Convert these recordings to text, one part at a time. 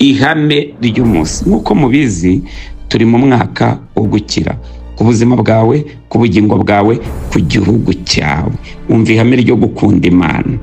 ihame ry'umunsi. Nk'uko mubizi turi mu mwaka wo gukira ku buzima bwawe, ku bugingo bwawe, ku gihugu cyawe. Umva ihame ryo gukunda Imana.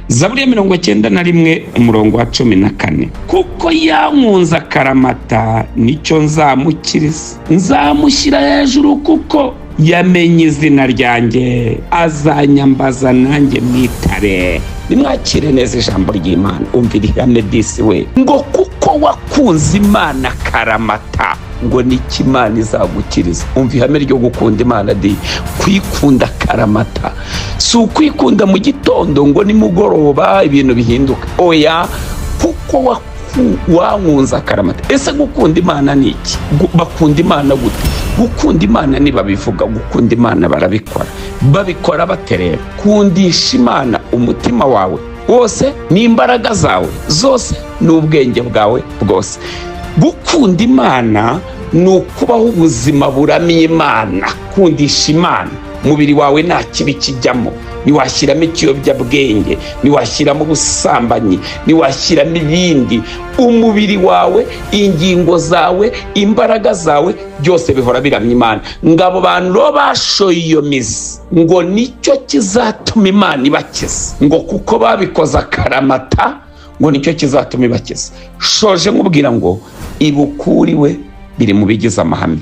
Zaburi ya 91 umurongo wa 14, kuko yankunze akaramata nicyo nzamukiriza, nzamushyira hejuru kuko yamenye izina ryanjye, azanyambaza nanjye mwitare. Nimwakire neza ijambo ry'Imana. Umvira ihame disi we, ngo kuko wakunze Imana akaramata ngo niki Imana izagukiriza. Umva ihame ryo gukunda Imana di kwikunda akaramata, si ukwikunda mu gitondo ngo nimugoroba ibintu bihinduka. Oya, kuko wankunze akaramata. Ese gukunda Imana ni iki? Bakunda Imana gute? Gukunda Imana nibabivuga, gukunda Imana barabikora. Babikora baterera. Kundisha Imana umutima wawe wose, n'imbaraga zawe zose, n'ubwenge bwawe bwose. Gukunda Imana ni ukubaho ubuzima buramye Imana. Kundisha Imana, umubiri wawe nta kibi kijyamo, niwashyiramo ikiyobyabwenge, niwashyiramo ubusambanyi, niwashyiramo ibindi. Umubiri wawe, ingingo zawe, imbaraga zawe byose bihora biramya Imana. Ngabo bantu bashoye iyo mizi ngo nicyo kizatuma Imana ibakiza, ngo kuko babikoza akaramata ngo nicyo kizatuma ibakiza. Shoje nkubwira ngo ibukuriwe biri mu bigize amahame.